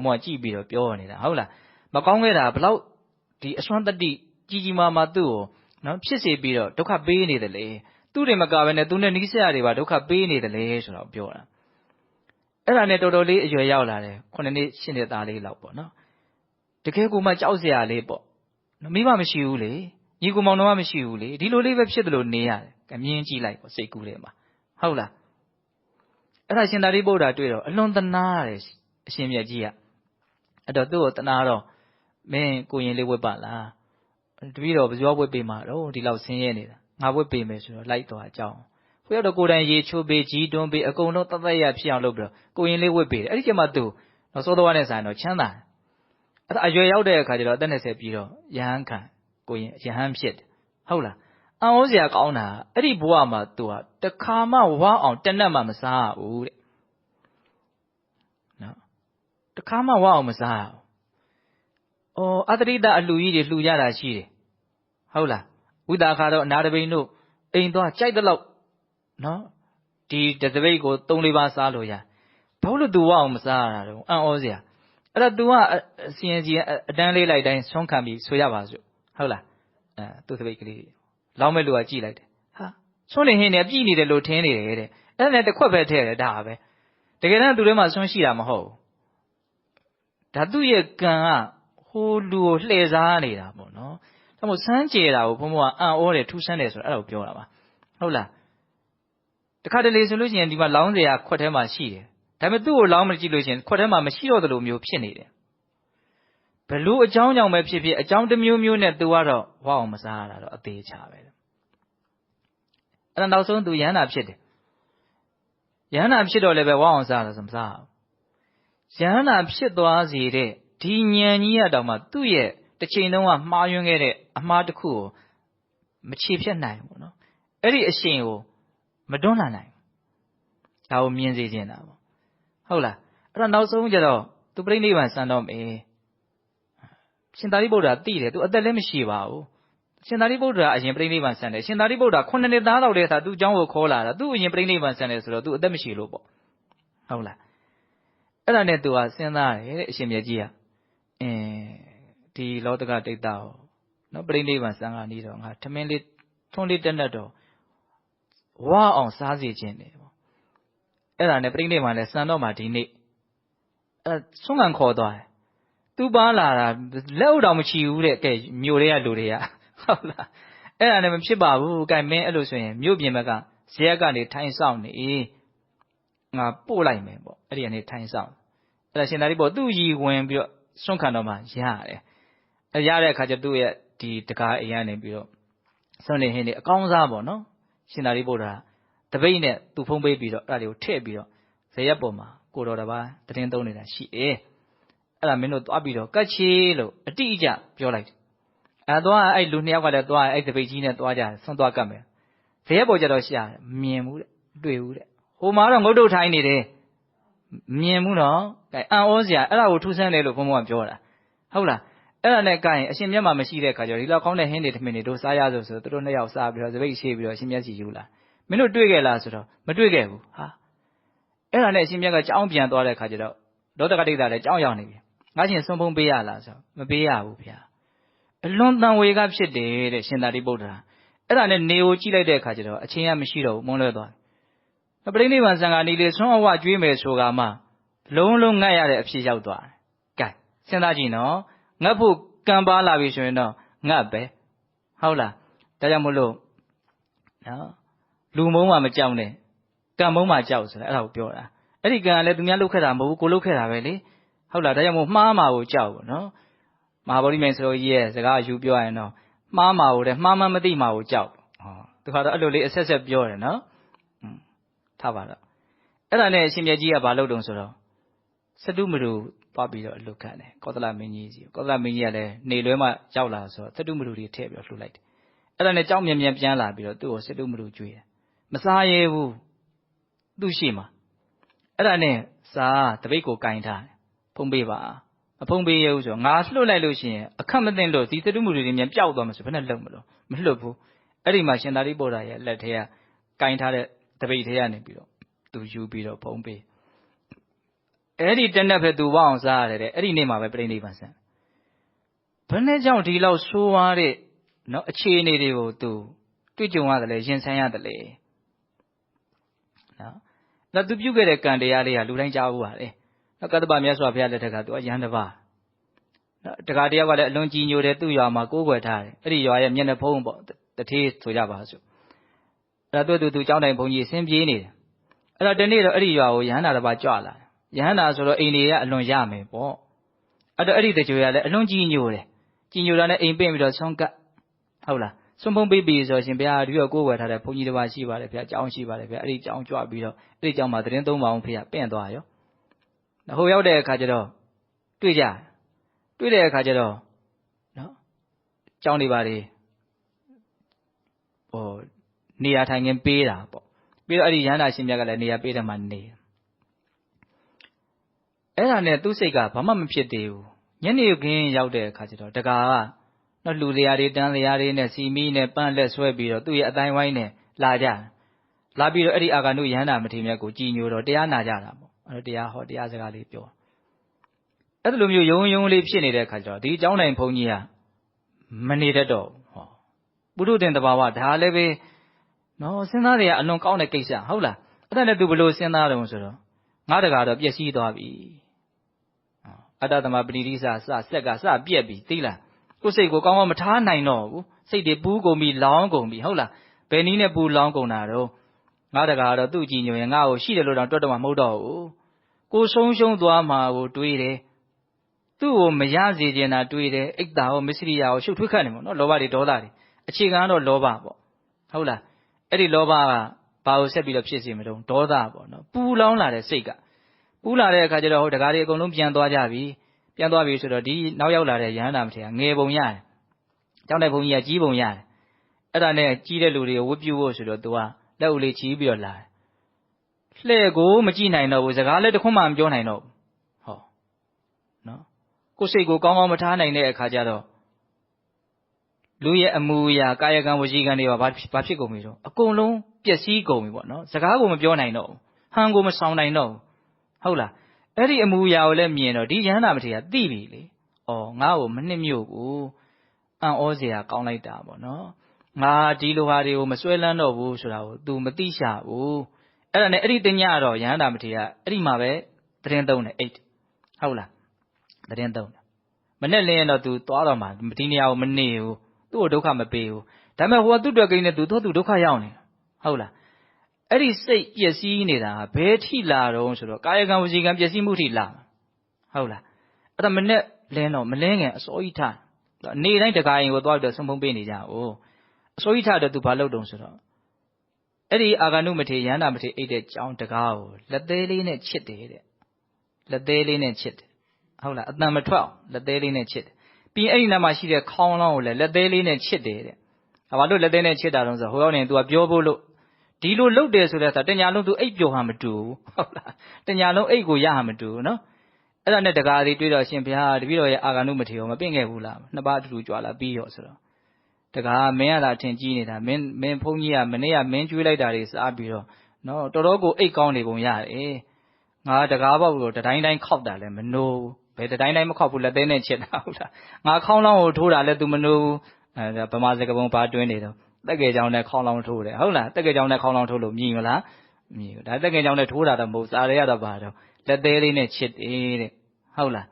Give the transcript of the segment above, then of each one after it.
မောကြည့်ပြီးတော့ပြောနေတာဟုတ်လားမကောင်းခဲ့တာဘလောက်ဒီအစွမ်းတတိကြီးကြီးမားမားသူ့ကိုနော်ဖြစ်စေပြီးတော့ဒုက္ခပေးနေတယ်လေသူ့တွေမကဘဲနဲ့သူနဲ့နီးစပ်ရတွေပါဒုက္ခပေးနေတယ်လေဆိုတော့ပြောတာအဲ့ဒါနဲ့တော်တော်လေးအရွယ်ရောက်လာတယ်9နှစ်10နှစ်သားလေးလောက်ပေါ့နော်တကယ်ကိုမှကြောက်စရာလေးပေါ့မိမမရှိဘူးလေညီကူမောင်နှမမရှိဘူးလေဒီလိုလေးပဲဖြစ်တယ်လို့နေရတယ်မြင်းကြည့်လိုက်ပေါ့စိတ်ကူးထဲမှာဟုတ်လားအဲ့ဒါရှင်သာရိပုတ္တရာတွေ့တော့အလွန်သနာရတယ်အရှင်မြတ်ကြီးကအဲ့တော့သူ့ကိုသနာတော့မင်းကိုရင်လေးဝတ်ပါလားတပည့်တော်ဘယ်သူဝတ်ပေးမှာတော့ဒီလောက်ဆင်းရဲနေတာငါဝတ်ပေးမယ်ဆိုတော့လိုက်သွားအကြောင်းကိုရောက်တော့ကိုယ်တိုင်ရေချိုးပေးကြီးတွန်းပေးအကုန်လုံးတတ်တတ်ရဖြစ်အောင်လုပ်ပြီးတော့ကိုရင်လေးဝတ်ပေးတယ်အဲ့ဒီကျမှသူတော့စောတော်နဲ့ဆိုင်တော့ချမ်းသာအဲ့ဒါအရွယ်ရောက်တဲ့အခါကျတော့အသက်20ပြီးတော့ယဟန်ခံကိုရင်ယဟန်ဖြစ်တယ်ဟုတ်လားအံ့ဩစရာကောင်းတာအဲ့ဒီဘဝမှာသူကတခါမှဝါအောင်တနက်မှမစားဘူးတဲ့နော်တခါမှဝါအောင်မစားဘူးအတ္တရိတအလှူကြီးတွေလှူကြတာရှိတယ်ဟုတ်လားဝိသခါတော့အနာတပိန်တို့အိမ်သွားကြိုက်တဲ့လောက်နော်ဒီတပိတ်ကို3-4ပါးစားလို့ရဘာလို့သူဝအောင်မစားရတာတော့အံ့ဩစရာအဲ့တော့ तू ကအစီရင်စီအတန်းလေးလိုက်တိုင်းဆွမ်းခံပြီးဆိုရပါစို့ဟုတ်လားသူ့တပိတ်ကလေးလောင်းမဲ့လူကကြည့်လိုက်တယ်ဟာဆွမ်းနေဟင်းနေပြည့်နေတယ်လို့ထင်နေတယ်တဲ့အဲ့ဒါနဲ့တစ်ခွက်ပဲထည့်တယ်ဒါပဲတကယ်တမ်းသူထဲမှာဆွမ်းရှိတာမဟုတ်ဘူးဒါသူ့ရဲ့ကံကဟိုလူကိုလှည့်စားနေတာပေါ့နော်ဒါမို့စမ်းကြယ်တာကိုဘုံဘကအံ့ဩတယ်ထူးဆန်းတယ်ဆိုတော့အဲ့ဒါကိုပြောတာပါဟုတ်လားတခါတလေဆိုလို့ရှိရင်ဒီမှာလောင်းစရာခွက်ထဲမှာရှိတယ်ဒါပေမဲ့သူ့ကိုလောင်းမကြည့်လို့ရှိရင်ခွက်ထဲမှာမရှိတော့သလိုမျိုးဖြစ်နေတယ်ဘလို့အကြောင်းကြောင့်ပဲဖြစ်ဖြစ်အကြောင်းတစ်မျိုးမျိုးနဲ့သူကတော့ဝအောင်မစားရတာတော့အသေးချပဲအဲ့ဒါနောက်ဆုံးသူယန္တာဖြစ်တယ်ယန္တာဖြစ်တော့လည်းပဲဝအောင်စားတယ်ဆိုမစားဘူးယန္တာဖြစ်သွားစေတဲ့ဒီဉာဏ်ကြီးရတော့မှသူ့ရဲ့တစ်ချိန်တုန်းကမှားယွင်းခဲ့တဲ့အမှားတစ်ခုကိုမချေဖျက်နိုင်ဘူးနော်အဲ့ဒီအရှင်ကိုမတွန်းလှန်နိုင်ဘူးဒါကိုမြင်စေခြင်းတာပေါ့ဟုတ်လားအဲ့တော့နောက်ဆုံးကျတော့သူပြိဋိဘံစံတော့မယ်ရှင်သာရိပုတ္တရာသိတယ်သူအသက်လည်းမရှိပါဘူးရှင်သာရိပုတ္တရာအရင်ပြိဋိဘံစံတယ်ရှင်သာရိပုတ္တရာ9နှစ်သားလောက်တည်းသာသူ့အကြောင်းကိုခေါ်လာတာသူ့အရင်ပြိဋိဘံစံတယ်ဆိုတော့သူအသက်မရှိလို့ပေါ့ဟုတ်လားအဲ့ဒါနဲ့သူကစဉ်းစားတယ်တဲ့အရှင်မြတ်ကြီးကဒီလောတကဒိဋ္ဌကိုနော်ပြိဋိဘံစံကနေတော့ငါထမင်းလေးထွန်းလေးတက်တက်တော့ဝါအောင်စားစေခြင်းတယ်ပေါ့အဲ့ဒါနဲ့ပြိဋိဘံလည်းစံတော့မှဒီနေ့ဆုံးခံခေါ်သွားတယ်သူပါလာတာလက်ဥတော်မချီဘူးတဲ့ကဲမြို့တွေကလူတွေကဟုတ်လားအဲ့ဒါနဲ့မဖြစ်ပါဘူးကဲမင်းအဲ့လိုဆိုရင်မြို့ပြင်ဘက်ကဇရက်ကနေထိုင်ဆောင်နေငါပို့လိုက်မယ်ပေါ့အဲ့ဒီကနေထိုင်ဆောင်အဲ့ဒါရှင်သာရိပုတ္တရာသူ့ရီဝင်ပြီးတော့ဆုံးခံတော့မှရတယ်အဲ့ရတဲ့အခါကျသူ့ရဲ့ဒီတကားအိမ်ကနေပြီးတော့ဆွနေဟင်းနေအကောင်းစားပေါ့နော်ရှင်သာရိပုတ္တရာတပိတ်နဲ့သူ့ဖုံးပေးပြီးတော့အဲ့ဒါတွေကိုထည့်ပြီးတော့ဇရက်ပေါ်မှာကိုတော်တစ်ပါးတည်င်းသုံးနေတာရှိတယ်အဲ့ဒါမင်းတို့သွားပြီးတော့ကတ်ချေလို့အတိအကျပြောလိုက်တယ်သွားအဲ့လူနှစ်ယောက်ကလည်းသွားအဲ့တပိတ်ကြီးနဲ့သွားကြတယ်ဆွန့်သွားကတ်မယ်ဇရက်ပေါ်ကြတော့ရှာတယ်မြင်ဘူးတဲ့တွေ့ဘူးတဲ့ဟိုမှာတော့ငုတ်တုတ်ထိုင်းနေတယ်မြင်ဘူးနော်အဲအံ့ဩစရာအဲ့ဒါကိုထူးဆန်းတယ်လို့ဘုန်းဘုန်းကပြောတာဟုတ်လားအဲ့ဒါနဲ့ကရင်အရှင်မြတ်မှာမရှိတဲ့ခါကျတော့ဒီလောက်ကောင်းတဲ့ဟင်းတွေထမင်းတွေတို့စားရဆိုသူတို့နှစ်ယောက်စားပြီးတော့စပိတ်ရှိပြီးတော့အရှင်မြတ်စီယူလာမင်းတို့တွေ့ခဲ့လားဆိုတော့မတွေ့ခဲ့ဘူးဟာအဲ့ဒါနဲ့အရှင်မြတ်ကကြောင်းပြန်သွားတဲ့ခါကျတော့လောတကဒိဋ္ဌလည်းကြောင်းရောက်နေပြီငါရှင်ဆုံးဖုံးပေးရလားဆိုမပေးရဘူးဗျာအလွန်တန်ဝေကဖြစ်တယ်တဲ့ရှင်သာရိပုတ္တရာအဲ့ဒါနဲ့နေကိုကြည့်လိုက်တဲ့အခါကျတော့အချင်းကမရှိတော့ဘူးမွန်းလွဲသွားတယ်ပြိဋိဘံစံဃာနီလေးဆွမ်းအဝကျွေးမယ်ဆိုကမှလုံးလုံးငတ်ရတဲ့အဖြစ်ရောက်သွားတယ်ကဲစဉ်းစားကြည့်နော်ငတ်ဖို့ကံပါလာပြီဆိုရင်တော့ငတ်ပဲဟုတ်လားဒါကြောင့်မို့လို့နော်လူမုန်းမှမကြောက်နဲ့ကံမုန်းမှကြောက်ဆိုတာအဲ့ဒါကိုပြောတာအဲ့ဒီကံကလည်းသူများလုပ်ခဲ့တာမဟုတ်ဘူးကိုလုပ်ခဲ့တာပဲလေဟုတ်လားဒါကြောင့်မို့မှားမှာကိုကြောက်ဘူးနော်မဟာဗောဓိမြိုင်စတော်ကြီးရဲ့စကားအယူပြောရရင်တော့မှားမှာကိုတဲ့မှားမှန်းမသိမှာကိုကြောက်သူကတော့အဲ့လိုလေးအဆက်ဆက်ပြောတယ်နော်ထားပါတော့အဲ့ဒါနဲ့အရှင်မြတ်ကြီးကဘာလုပ်တုံဆိုတော့စတုမရုသွားပြီးတော့အလုတ်ခံတယ်ကောသလမင်းကြီးစီကောသလမင်းကြီးကလည်းနေလွဲမှရောက်လာဆိုတော့စတုမရုတွေထည့်ပြီးတော့လှူလိုက်တယ်အဲ့ဒါနဲ့ကြောက်မြင်မြန်ပြန်လာပြီးတော့သူ့ကိုစတုမရုကျွေးတယ်မစားရဲဘူးသူ့ရှိမှာအဲ့ဒါနဲ့စားတပိတ်ကိုကင်ထားတယ်ဖုံးပေးပါမဖုံးပေးရဘူးဆိုတော့ငါလှုပ်လိုက်လို့ရှိရင်အခက်မသိလို့ဒီစတုမရုတွေမြန်ပျောက်သွားမှာဆိုဘယ်နဲ့လုံမလို့မလှုပ်ဘူးအဲ့ဒီမှာရှင်သာရိပုတ္တရာရဲ့လက်ထဲကကင်ထားတဲ့တပိတ်ထဲကနေပြီးတော့သူယူပြီးတော့ဖုံးပေး Eddie tender pet to wounds are Eddie name of a plain even. Penetjong di lao so are it no a chain to you want the legends and the lay. Now, the you get a candy area, Lulang Jawa, a cut by Mias of Yaleta to a Yandava. The Gadia was a long genius to Yama go with her, Eddie, I am Yana Pom, the taste to Javasu. That do to John and Pony, same genie. And I don't need Eddie Yana about Jala. Yana sort of India alone Yame, bo. I don't Eddie that you had a long genius. Genius ain't paying with a song. Hola. Some babies or Simbia, you go with her, Pony the Vashiva, if you are John Shiva, if you are rich on Joabito, rich on Madrid, don't want Pia, Pendoyo. The whole out there, Cajado. Tuja. Tuja, Cajado. No? Johnny Body. Oh, near time and paid up. Bill Ariana Simyaga near Peter Monday. Ella to say up, a mum pit you. Yenny again out there, Cajado. The Gara. Not Luliari, Danliari, and see me, and Panless Webby, do you at thy wine, Laja. Labio Eddie Aganu Yana, Matimako, Gino, or Diana Jana, or Dia Hot Yazali Pio. At the Lumu, you only pinny there, Kajo, the John and Ponia. Many the dog. Budu den the Bawa, Halevi. No, Senaria, no count a case, hola. Then I do below Senado, not a god of yes, he dobby. Adama Bridisa, Sega, Biabi, Tila. Go say go come on, I know. Say the boo go me long go me, hola. Benina boo long go naro. Not a god of 2 Gino and now she the Lord on Totama Modo. Go so shown to Ama or do it. 2 Mayazi Jena do it, 8 thou Missria, shoot to Canimo, no Lobadi Dolari. A chigan or Loba. Hola. Eddie Loba, Pao Sebi of Chisimidon, Doda, no. Poo long la de Sega. Pula de Cajado, the Gadia Columbian Dojavi. Piandovi to the D, now you are a Yanam, Nebon Yan. Down the Bonia Gibon Yan. Adane, Gida Ludi, whoop you to the door, Lowly Chibio lie. Slay go, Magina, I know, was a gala to come on, John, I know. Oh, no. Go say go, come on, Matana, and Cajado. Louis Amuya, Kayagan was eager near Pachico Miso. A colon, Piasi go me, what no? Sagago, John, I know. Hango, sound, I know. Hola. Eddie Amuya let me know, Diana, Divi. Oh, now, Manimu, and Ozia, count like that, no? Ma, Dilo Hario, Masuela, no, Wusra, do Matisha, woo. And Eddie Dinyaro, Yana Matia, Eddie Mabe, 3 down 8. Hola. 3 down. Manelena to Tolama, Matinia, Manu, do a docama pay. Tama what do again to Dokayani. Hola. Eddie say, yes, Nida, Betty La, so Kayagan was eager, yes, Mutila. Hola. At a minute, Leno, Melenga, so it time. Need ain't a guy with all the Sumbon Benija, oh. So it had to Palo don't so. Eddie Aganumati, Yanamati ate John Tagao, let they lean it chit. Let they lean it chit. Hola, at number 12, let they lean it chit. Be any Namashia, call on, let they lean it chit. I want to let them chit on the whole into a Biobo. Dilo look there so that Tanyalo to 8 Yohamadu. Tanyalo 8 go Yahamadu, no? And then the guy did a Shimpia, the video Aganumati, being a hula, Nabatu Juala, Biosro. The guy, Mela Tangina, men Ponia, Manea, men Julia is Abiro. No, Torogo 8 county bonya, eh? The Gaba, the Dine cop that, no, but the Dynamic couple let them chet out. My colonel told I let them know the Pamazaka part doing it. The gate down there call on to the hola, the gate down there call on to the Mila. That the gate down there told the most area of battle. Let they in it shit in hola.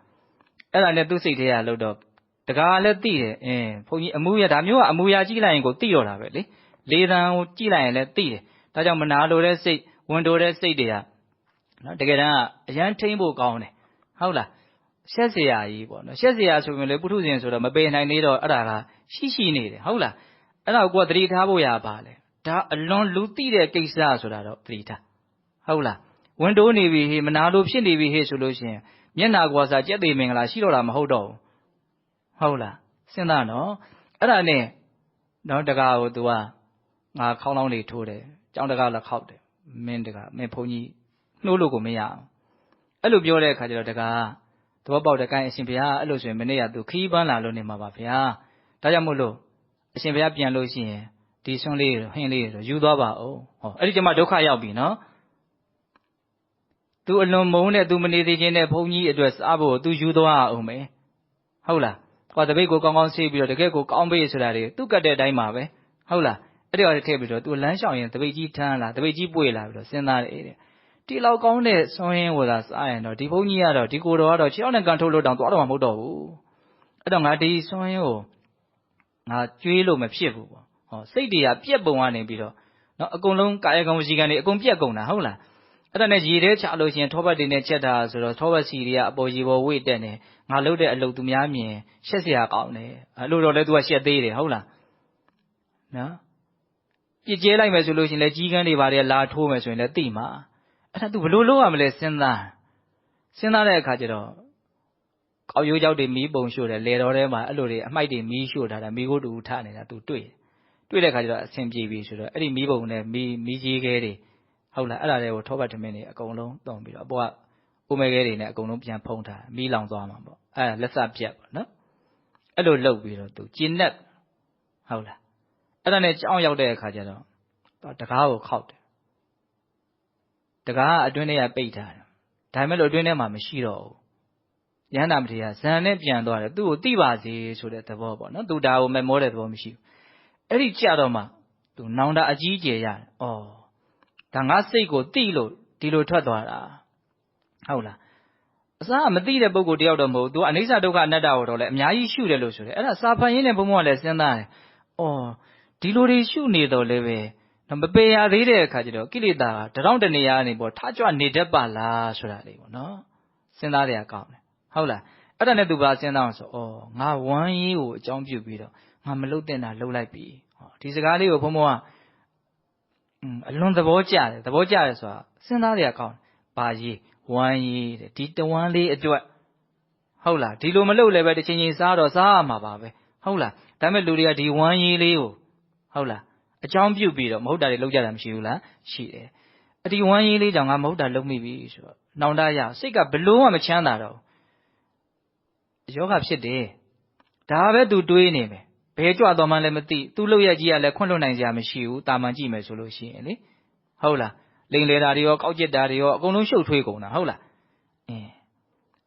And I let to see here load up. The guy let the Pony Amuya Damua, Amuya Gila and go Tiola, really. Lay down Gila and let the Tajamanado, let's say, one door, let's say there. Not to get a young table gone. Hola. Shazia, Shazia, so when they put in so the Mabe and I need or Araga, she need, hola. And I'll go 3 Taboya Bale. Da alone luti the case so that 3 ta. Hola. When do we him and I look shindy be his solution. Yena was a jetty mingla, she don't hold. Hola. Sindano. And I ne. No, the guy would do a call only 2 days. John the Gala called it. Mendiga, Meponi. No logo me out. I look your leg, Kajaga. To about the kind of Simpia, illusion, Menea to keep on alone in Mabafia. Tayamulo. Simpia Pian Lucian. This only Henley, you do about oh. I did my doka yabi, no? သူအလွန်မုန်းတဲ့သူမနေသေးခြင်းနဲ့ဘုန်းကြီးအတွက်စားဖို့သူယူသွားအောင်မယ်ဟုတ်လားဟောတပိတ်ကိုကောင်းကောင်းဆေးပြီးတော့တကယ်ကိုကောင်းပေးဆိုတာတွေသူကတ်တဲ့အတိုင်းပါပဲဟုတ်လားအဲ့ဒီတော့ထည့်ပြီးတော့သူလမ်းလျှောက်ရင်တပိတ်ကြီးထမ်းလာတပိတ်ကြီးပွေလာပြီးတော့စဉ်းစားတယ်တဲ့ဒီလောက်ကောင်းတဲ့စွန့်ရင်းဝသာစားရင်တော့ဒီဘုန်းကြီးကတော့ဒီကိုယ်တော်ကတော့6နဲ့ကန်ထုတ်လို့တောင်သွားတော့မှမဟုတ်တော့ဘူးအဲ့တော့ငါဒီစွန့်ရင်းကိုငါကျွေးလို့မဖြစ်ဘူးပေါ့ဟောစိတ်တွေကပြက်ပုံကနေပြီးတော့နော်အကုန်လုံးကာယကံဝစီကံတွေအကုန်ပြက်ကုန်တာဟုတ်လားအဲ့ဒါနဲ့ရေထဲချလို့ရှိရင်ထောပတ်တွေနဲ့ချက်တာဆိုတော့ထောပတ်စီတွေကအပေါ်ရေပေါ်ဝိတ်တက်နေငါလှုပ်တဲ့အလုပ်သူများမြင်ရှက်เสียကောင်းတယ်အဲ့လိုတော့လဲ तू ကရှက်သေးတယ်ဟုတ်လားနော်ပြစ်ကျဲလိုက်မယ်ဆိုလို့ရှိရင်လဲကြီးကန်းတွေဘာတွေလာထိုးမယ်ဆိုရင်လဲသိမှာအဲ့ဒါ तू ဘယ်လိုလုပ်ရမလဲစဉ်းစားတဲ့အခါကျတော့ကောက်ရိုးကြောက်တွေမီးပုံရှို့တယ်လေတော်ထဲမှာအဲ့လိုတွေအမိုက်တွေမီးရှို့ထားတာမီးခိုးတူထနေတာ तू တွေ့တဲ့အခါကျတော့အဆင်ပြေပြီဆိုတော့အဲ့ဒီမီးပုံနဲ့မီးကြီးခဲတွေဟုတ်လားအဲ့ဒါတွေကိုထောပတ်ထမင်းတွေအကုန်လုံးတုံပြီးတော့အပေါ်ကအိုမဲခဲတွေနဲ့အကုန်လုံးပြန်ဖုံးထားမီးလောင်သွားမှာပေါ့အဲ့လက်စပြတ်ပေါ့နော်အဲ့လိုလှုပ်ပြီးတော့ तू ကျဉ်တ်ဟုတ်လားအဲ့ဒါနဲ့ကြောင်းရောက်တဲ့အခါကျတော့တကားကိုခောက်တယ်တကားကအတွင်းထဲကပိတ်ထားတယ်ဒါပေမဲ့လို့အတွင်းထဲမှာမရှိတော့ဘူးရဟန္တာမထေရဇန်နဲ့ပြန်သွားတယ်သူ့ကိုတိပါစေဆိုတဲ့သဘောပေါ့နော်သူဒါကိုမမောတဲ့သဘောမရှိဘူးအဲ့ဒီကြတော့မှသူနောင်တအကြီးကျယ်ရတယ်ဩဒါငါစိတ်ကိုတိလို့ဒီလိုထွက်သွားတာဟုတ်လားအစားမသိတဲ့ပုဂ္ဂိုလ်တယောက်တော့မဟုတ်သူကအနိစ္စဒုက္ခအနတ္တကိုတော့လည်းအများကြီးရှုတယ်လို့ဆိုတယ်အဲ့ဒါစာဖတ်ရင်းနဲ့ဘုံဘုံကလည်းစဉ်းစားတယ်ဩဒီလိုတွေရှုနေတော့လည်းပဲမပေရသေးတဲ့အခါကျတော့ကိလေသာတရောင်းတနေရာနေပေါ့ထားကြွနေတတ်ပါလားဆိုတာလေးပေါ့နော်စဉ်းစားရကောင်းတယ်ဟုတ်လားအဲ့ဒါနဲ့သူပါစဉ်းစားအောင်ဆိုဩငါဝမ်းရေးကိုအကြောင်းပြုပြီးတော့ငါမလုတ်တဲ့တာလှုပ်လိုက်ပြီဟောဒီစကားလေးကိုဘုံဘုံကအလွန်သဘောကျတယ်ဆိုတာစဉ်းစားရကောင်းဘာရေးဝမ်းရေးတဲ့ဒီတဝမ်းလေးအတွက်ဟုတ်လားဒီလိုမလုပ်လည်းပဲတစ်ချိန်ချိန်စားတော့စားရမှာပါပဲဟုတ်လားဒါပေမဲ့လူတွေကဒီဝမ်းရေးလေးကိုဟုတ်လားအကြောင်းပြုပြီးတော့မဟုတ်တာတွေလုပ်ကြတာမရှိဘူးလားရှိတယ်အဒီဝမ်းရေးလေးကြောင့်ငါမဟုတ်တာလုပ်မိပြီဆိုတော့နောင်တရစိတ်ကဘလို့မှမချမ်းသာတော့ယောဂဖြစ်တယ်ဒါပဲသူတွေးနေမယ်ဘယ်ကြွတော်မှလည်းမသိသူ့လုပ်ရကြီးကလည်းခွန့်လွတ်နိုင်စရာမရှိဘူးတာမန်ကြည့်မယ်ဆိုလို့ရှိရင်လေဟုတ်လားလိန်လေတာတွေရောကောက်ကျစ်တာတွေရောအကုန်လုံးရှုပ်ထွေးကုန်တာဟုတ်လား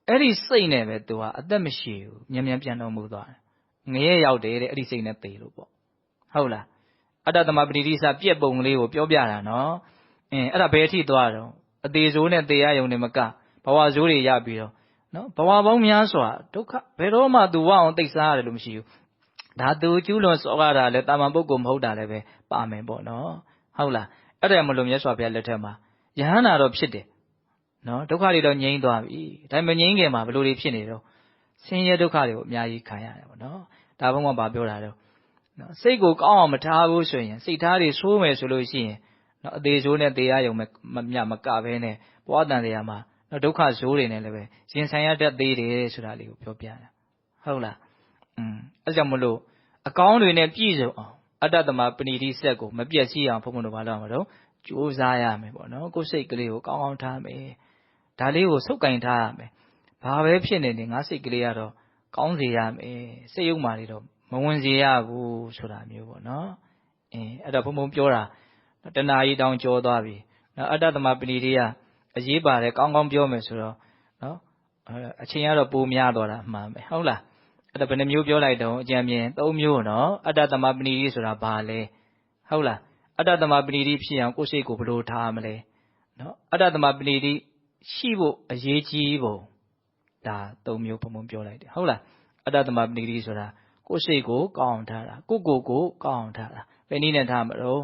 အဲ့ဒီစိတ်နဲ့ပဲသူကအသက်မရှိဘူးမြန်မြန်ပြန်တော်မူသွားတယ်ငရဲရောက်တယ်တဲ့အဲ့ဒီစိတ်နဲ့သေလို့ပေါ့ဟုတ်လားအတ္တသမပတိတိစပြက်ပုံလေးကိုပြောပြတာနော်အဲ့ဒါဘယ်အထိသွားတော့အသေးဆိုးနဲ့သေရယုံနေမကဘဝဆိုးတွေရပြီးတော့နော်ဘဝပေါင်းများစွာဒုက္ခဘယ်တော့မှသူဝအောင်သိစားရတယ်လို့မရှိဘူးဒါသူကျူးလွန်စောရတာလဲတာမန်ပုဂ္ဂိုလ်မဟုတ်တာလည်းပဲပါမယ်ပေါ့နော်ဟုတ်လားအဲ့ဒါမလို့မြတ်စွာဘုရားလက်ထက်မှာယဟန္တာတော့ဖြစ်တယ်နော်ဒုက္ခတွေတော့ငြိမ်းသွားပြီဒါပေမဲ့ငြိမ်းခင်မှာဘယ်လိုတွေဖြစ်နေတော့ဆင်းရဲဒုက္ခတွေကိုအများကြီးခံရတယ်ပေါ့နော်ဒါဘုံကပြောတာတော့နော်စိတ်ကိုကောင်းအောင်မထားဘူးဆိုရင်စိတ်ထားတွေဆိုးမယ်ဆိုလို့ရှိရင်နော်အသေးဆိုးနဲ့သေရယုံမကဘဲနဲ့ဘဝတန်တရားမှာနော်ဒုက္ခဆိုးတွေနဲ့လည်းပဲရင်ဆိုင်ရတတ်သေးတယ်ဆိုတာလေးကိုပြောပြတာဟုတ်လားအဲ့ကြောင့်မလို့အကောင်းတွေနဲ့ပြည့်စုံအောင်အတ္တသမပဏိတိစက်ကိုမပြည့်စည်အောင်ဘုံဘုံတို့ဘာလို့မှာတော့ကြိုးစားရမယ်ပေါ့နော်ကိုယ်စိတ်ကလေးကိုကောင်းကောင်းထားမယ်ဒါလေးကိုဆုပ်ကင်ထားရမယ်ဘာပဲဖြစ်နေငါစိတ်ကလေးကတော့ကောင်းစေရမယ်စိတ်ယုံမှတွေတော့မဝင်စေရဘူးဆိုတာမျိုးပေါ့နော်အဲ့တော့ဘုံဘုံပြောတာတဏှာကြီးတောင်ကြောသွားပြီနော်အတ္တသမပဏိတိကအရေးပါတယ်ကောင်းကောင်းပြောမယ်ဆိုတော့နော်အချိန်ကတော့ပိုများသွားတာအမှန်ပဲဟုတ်လားအဲ့ဒါဘယ်နှမျိုးပြောလိုက်တော့အကြံမြင်၃မျိုးနော်အတ္တသမပဏိတိဆိုတာဘာလဲဟုတ်လားအတ္တသမပဏိတိဖြစ်အောင်ကိုယ်စိတ်ကိုဘယ်လိုထားမလဲနော်အတ္တသမပဏိတိရှိဖို့အရေးကြီးပုံဒါ၃မျိုးဘုံဘုံပြောလိုက်တယ်ဟုတ်လားအတ္တသမပဏိတိဆိုတာကိုယ်စိတ်ကိုကောင်းအောင်ထားတာကိုယ်ကောင်းအောင်ထားတာဘယ်နည်းနဲ့ထားမလို့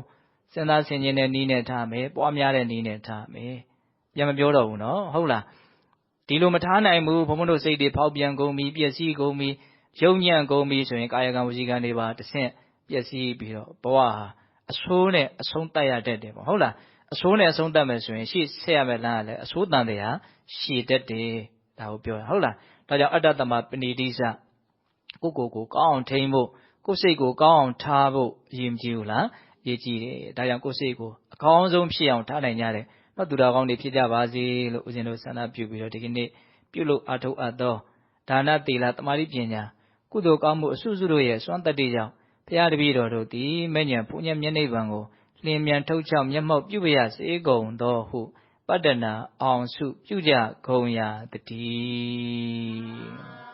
စဉ်းစားဆင်ခြင်တဲ့နည်းနဲ့ထားမယ်ပွားများတဲ့နည်းနဲ့ထားမယ်ပြန်မပြောတော့ဘူးနော်ဟုတ်လားဒီလိုမထားနိုင်ဘူးဘုံဘုံတို့စိတ်တွေဖောက်ပြန်ကုန်ပြီပျက်စီးကုန်ပြီယုံညံ့ကုန်ပြီဆိုရင်ကာယကံဝစီကံတွေပါတစ်ဆင့်ပျက်စီးပြီးတော့ဘဝဟာအဆိုးနဲ့အဆုံးတတ်ရတတ်တယ်ပေါ့ဟုတ်လားအဆိုးနဲ့အဆုံးတတ်မယ်ဆိုရင်ရှေ့ဆက်ရမယ်လမ်းကလည်းအဆိုးတန်တရားရှည်တတ်တယ်ဒါကိုပြောတာဟုတ်လားဒါကြောင့်အတ္တသမပဏိတိစကိုကောင်းအောင်ထိန်းဖို့ကိုယ်စိတ်ကိုကောင်းအောင်ထားဖို့အရေးမကြီးဘူးလားအရေးကြီးတယ်ဒါကြောင့်ကိုယ်စိတ်ကိုအကောင်းဆုံးဖြစ်အောင်ထားနိုင်ကြတယ်နော်သူတော်ကောင်းတွေဖြစ်ကြပါစေလို့ဦးဇင်းတို့ဆန္ဒပြုပြီးတော့ဒီကနေ့ပြုလို့အားထုတ်အပ်သောဒါနသီလသမာဓိပညာကုသိုလ်ကောင်းမှုအစုစုတို့ရဲ့စွမ်းတတ္တိကြောင့်ဘုရားတပည့်တော်တို့သည်မဲ့ညာပူညံမျက်နှိပ်ဗံကိုလျင်မြန်ထုတ်ချောက်မျက်မှောက်ပြုပရစေကုန်သောဟု ပတ္တနာအောင်စုပြုကြကုန်ရာတည်း